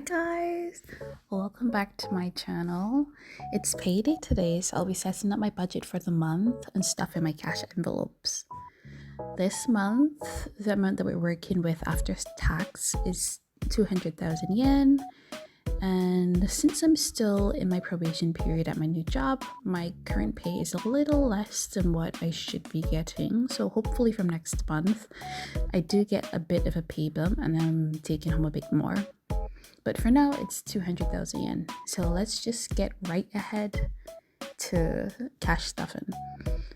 guys, welcome back to my channel. It's payday today, so I'll be setting up my budget for the month and stuffing my cash envelopes. This month, the amount that we're working with after tax is 200,000 yen. And since I'm still in my probation period at my new job, my current pay is a little less than what I should be getting. So hopefully from next month, I do get a bit of a pay bump and I'm taking home a bit more. But for now, it's 200,000 yen. So let's just get right ahead to cash stuffing.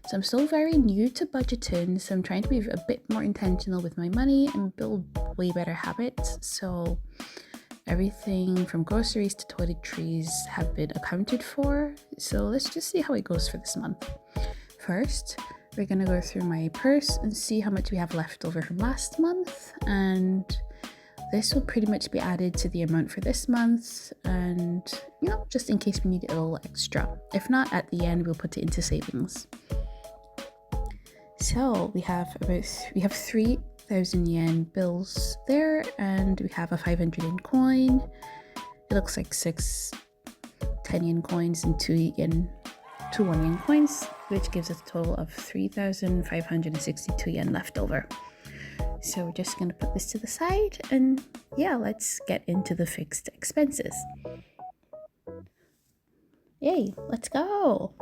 So I'm still very new to budgeting, so I'm trying to be a bit more intentional with my money and build way better habits. So everything from groceries to toiletries have been accounted for. So let's just see how it goes for this month. First, we're gonna go through my purse and see how much we have left over from last month, and this will pretty much be added to the amount for this month, and just in case we need a little extra. If not, at the end we'll put it into savings. So we have 3,000 yen bills there, and we have a 500 yen coin. It looks like 6 10 yen coins and 2 1 yen coins, which gives us a total of 3,562 yen left over. So we're just going to put this to the side, and let's get into the fixed expenses. Yay, let's go.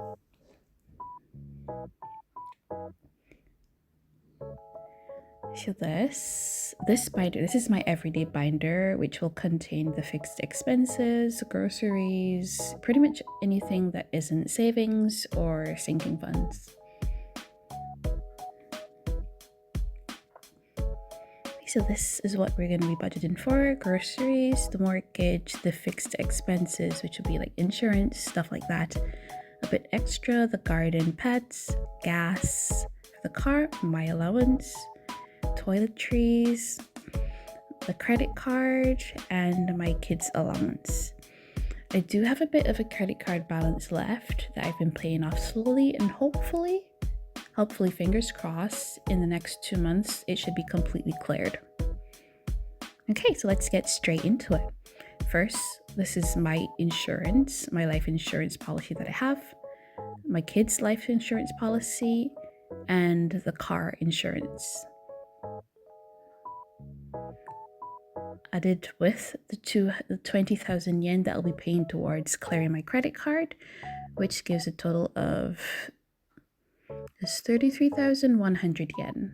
So this binder, this is my everyday binder, which will contain the fixed expenses, groceries, pretty much anything that isn't savings or sinking funds. So this is what we're going to be budgeting for: groceries, the mortgage, the fixed expenses, which will be like insurance, stuff like that. A bit extra, the garden, pets, gas for the car, my allowance, toiletries, the credit card, and my kids' allowance. I do have a bit of a credit card balance left that I've been paying off slowly, and hopefully, fingers crossed, in the next 2 months, it should be completely cleared. Okay, so let's get straight into it. First, this is my insurance, my life insurance policy that I have, my kids' life insurance policy, and the car insurance. Added with the 20,000 yen that I'll be paying towards clearing my credit card, which gives a total of 33,100 yen.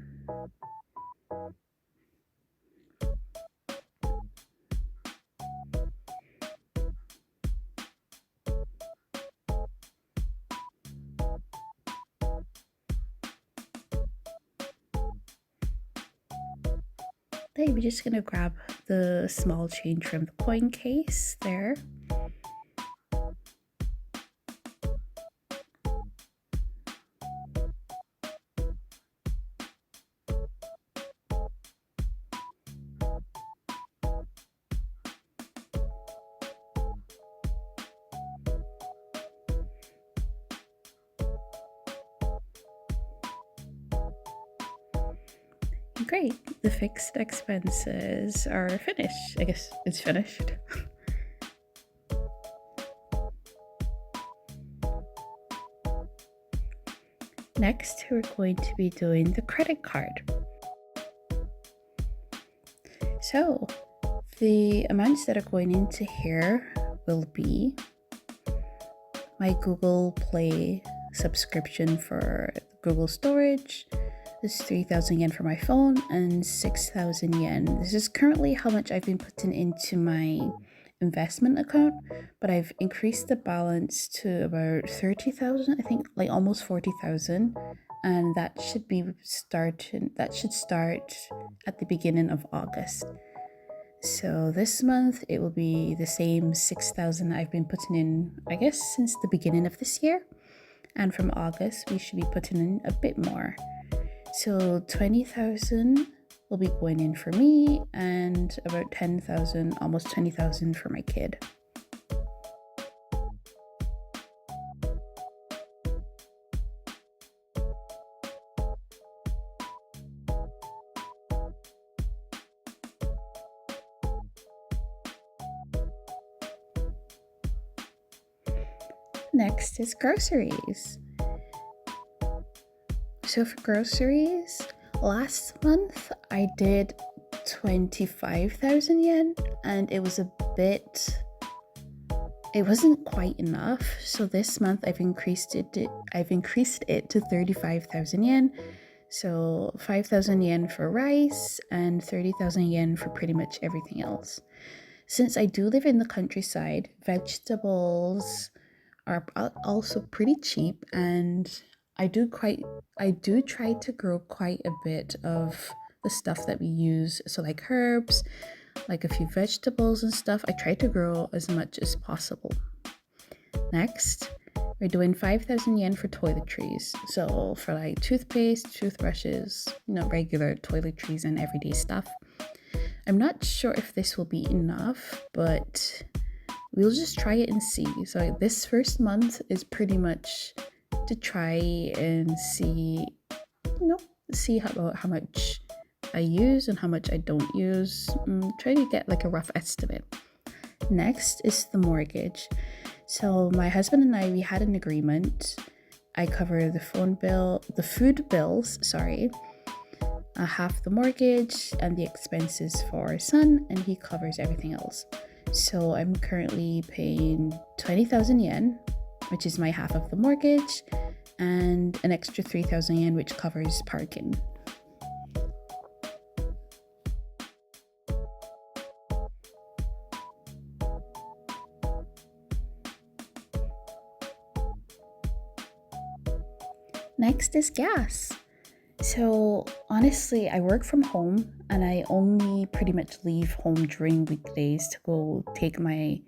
Then we're just gonna grab the small change from the coin case there. Great, the fixed expenses are finished. I guess it's finished. Next, we're going to be doing the credit card. So, the amounts that are going into here will be my Google Play subscription for Google storage. This is 3,000 yen for my phone and 6,000 yen. This is currently how much I've been putting into my investment account, but I've increased the balance to about 30,000, I think, like almost 40,000, and that should start at the beginning of August. So this month it will be the same 6,000 I've been putting in, I guess, since the beginning of this year, and from August we should be putting in a bit more. So 20,000 will be going in for me, and about 10,000, almost 20,000 for my kid. Next is groceries. So for groceries, last month I did 25,000 yen, and it wasn't quite enough. So this month I've increased it to 35,000 yen. So 5,000 yen for rice and 30,000 yen for pretty much everything else. Since I do live in the countryside, vegetables are also pretty cheap, and I do try to grow quite a bit of the stuff that we use. So like herbs, like a few vegetables and stuff. I try to grow as much as possible. Next, we're doing 5,000 yen for toiletries. So for like toothpaste, toothbrushes, regular toiletries and everyday stuff. I'm not sure if this will be enough, but we'll just try it and see. So this first month is pretty much to try and see how much I use and how much I don't use. Try to get like a rough estimate. Next is the mortgage. So my husband and we had an agreement. I cover the food bills, half the mortgage and the expenses for our son, and he covers everything else. So I'm currently paying 20,000 yen, which is my half of the mortgage, and an extra 3,000 yen, which covers parking. Next is gas. So honestly, I work from home and I only pretty much leave home during weekdays to go take my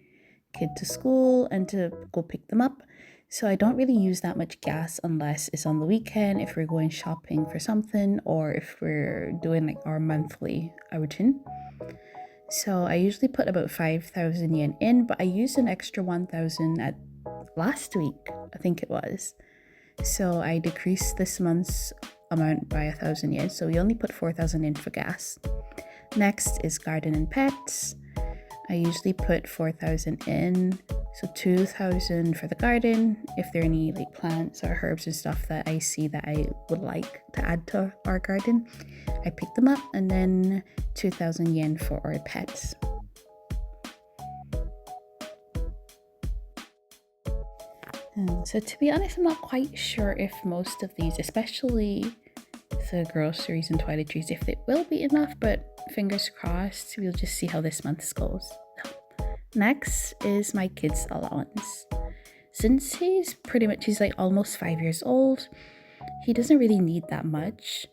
kid to school and to go pick them up. So I don't really use that much gas unless it's on the weekend, if we're going shopping for something, or if we're doing like our monthly routine. So I usually put about 5,000 yen in, but I used an extra 1,000 at last week, I think it was. So I decreased this month's amount by 1,000 yen. So we only put 4,000 in for gas. Next is garden and pets. I usually put 4,000 in. So 2,000 for the garden. If there are any like plants or herbs and stuff that I see that I would like to add to our garden, I pick them up. And then 2,000 yen for our pets. So to be honest, I'm not quite sure if most of these, especially the groceries and toiletries, if it will be enough, but fingers crossed. We'll just see how this month goes. Next is my kid's allowance. Since he's like almost 5 years old, he doesn't really need that much.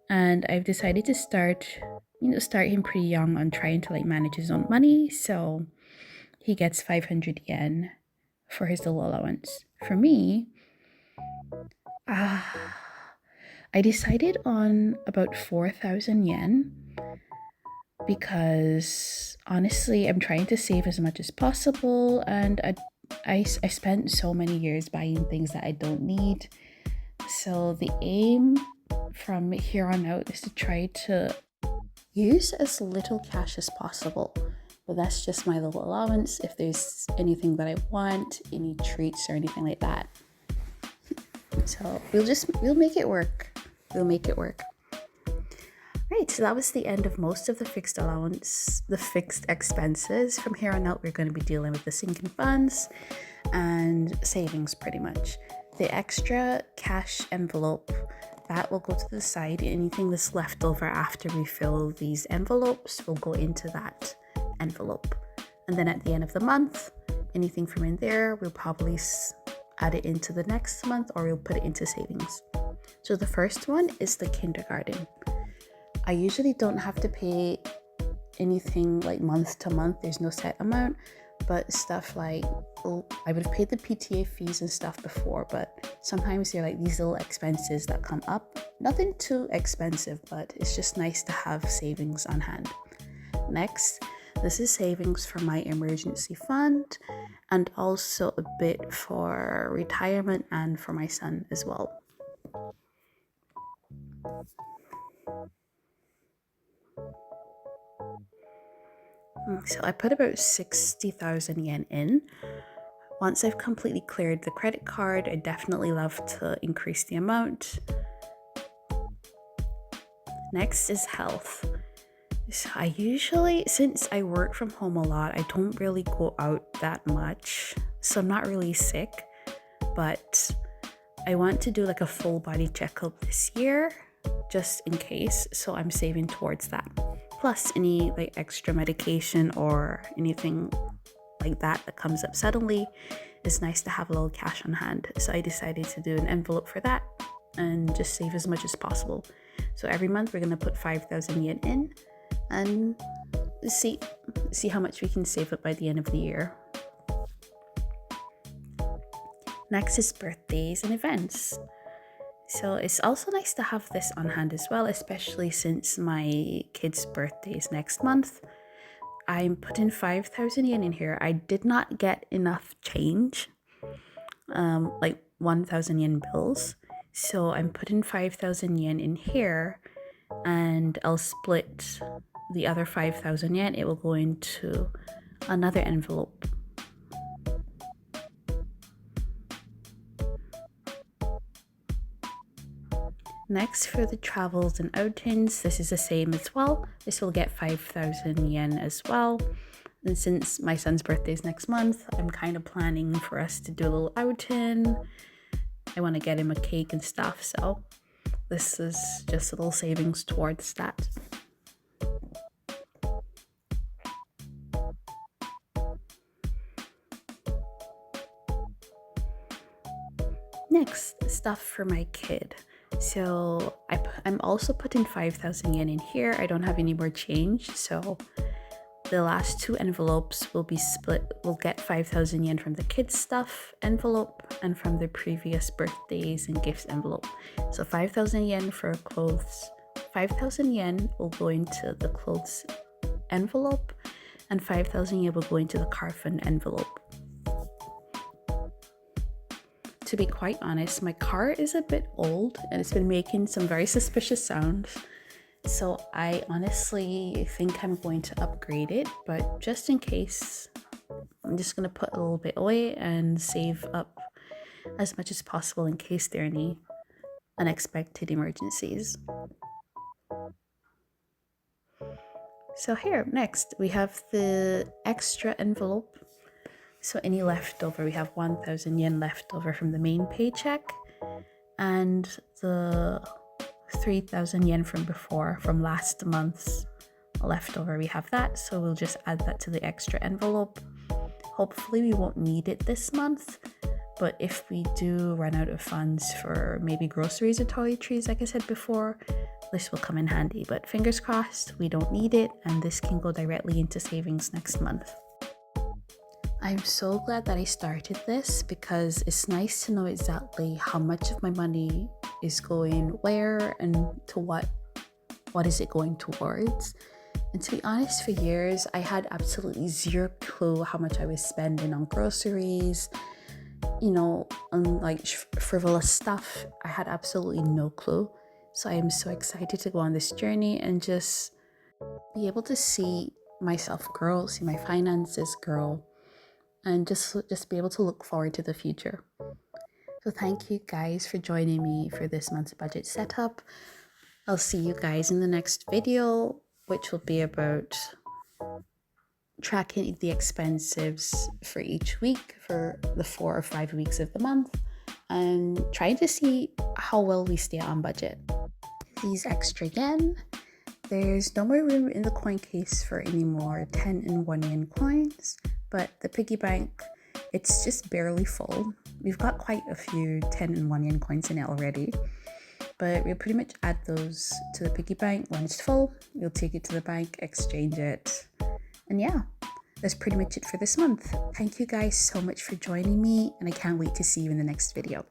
And I've decided to start him pretty young on trying to like manage his own money. So he gets 500 yen for his little allowance. For me, I decided on about 4,000 yen because honestly, I'm trying to save as much as possible, and I spent so many years buying things that I don't need. So the aim from here on out is to try to use as little cash as possible. But that's just my little allowance. If there's anything that I want, any treats or anything like that. So we'll make it work. Right, so that was the end of most of the fixed allowance, the fixed expenses. From here on out, we're going to be dealing with the sinking funds and savings pretty much. The extra cash envelope, that will go to the side. Anything that's left over after we fill these envelopes will go into that envelope. And then at the end of the month, anything from in there, we'll probably add it into the next month, or we'll put it into savings. So the first one is the kindergarten. I usually don't have to pay anything like month to month. There's no set amount, but stuff like, I would have paid the PTA fees and stuff before, but sometimes there are like these little expenses that come up. Nothing too expensive, but it's just nice to have savings on hand. Next, this is savings for my emergency fund and also a bit for retirement and for my son as well. So I put about 60,000 yen in once I've completely cleared the credit card, I definitely love to increase the amount. Next is health. So I usually, since I work from home a lot, I don't really go out that much. So I'm not really sick, but I want to do like a full body checkup this year, just in case. So I'm saving towards that. Plus any like extra medication or anything like that comes up suddenly, it's nice to have a little cash on hand. So I decided to do an envelope for that and just save as much as possible. So every month we're gonna put 5,000 yen in and see how much we can save up by the end of the year. Next is birthdays and events. So it's also nice to have this on hand as well, especially since my kid's birthday is next month. I'm putting 5,000 yen in here. I did not get enough change, like 1,000 yen bills. So I'm putting 5,000 yen in here, and I'll split the other 5,000 yen. It will go into another envelope. Next, for the travels and outings, this is the same as well. This will get 5,000 yen as well. And since my son's birthday is next month, I'm kind of planning for us to do a little outing. I want to get him a cake and stuff, so this is just a little savings towards that. Next, stuff for my kid. So I'm also putting 5,000 yen in here. I don't have any more change, so the last two envelopes will be split. We'll get 5,000 yen from the kids stuff envelope and from the previous birthdays and gifts envelope. So 5,000 yen for clothes. 5,000 yen will go into the clothes envelope, and 5,000 yen will go into the car fund envelope. To be quite honest, my car is a bit old and it's been making some very suspicious sounds. So I honestly think I'm going to upgrade it, but just in case, I'm just going to put a little bit away and save up as much as possible in case there are any unexpected emergencies. So here, next, we have the extra envelope. So any leftover, we have 1,000 yen left over from the main paycheck, and the 3,000 yen from before, from last month's leftover, we have that. So we'll just add that to the extra envelope. Hopefully we won't need it this month, but if we do run out of funds for maybe groceries or toiletries, like I said before, this will come in handy. But fingers crossed, we don't need it, and this can go directly into savings next month. I'm so glad that I started this because it's nice to know exactly how much of my money is going where and to what is it going towards. And to be honest, for years I had absolutely zero clue how much I was spending on groceries, on like frivolous stuff. I had absolutely no clue. So I am so excited to go on this journey and just be able to see myself grow, see my finances grow, and just be able to look forward to the future. So thank you guys for joining me for this month's budget setup. I'll see you guys in the next video, which will be about tracking the expenses for each week for the 4 or 5 weeks of the month and trying to see how well we stay on budget. These extra yen, there's no more room in the coin case for any more 10 and 1 yen coins. But the piggy bank, it's just barely full. We've got quite a few 10 and 1 yen coins in it already. But we'll pretty much add those to the piggy bank. When it's full, we'll take it to the bank, exchange it. And yeah, that's pretty much it for this month. Thank you guys so much for joining me, and I can't wait to see you in the next video.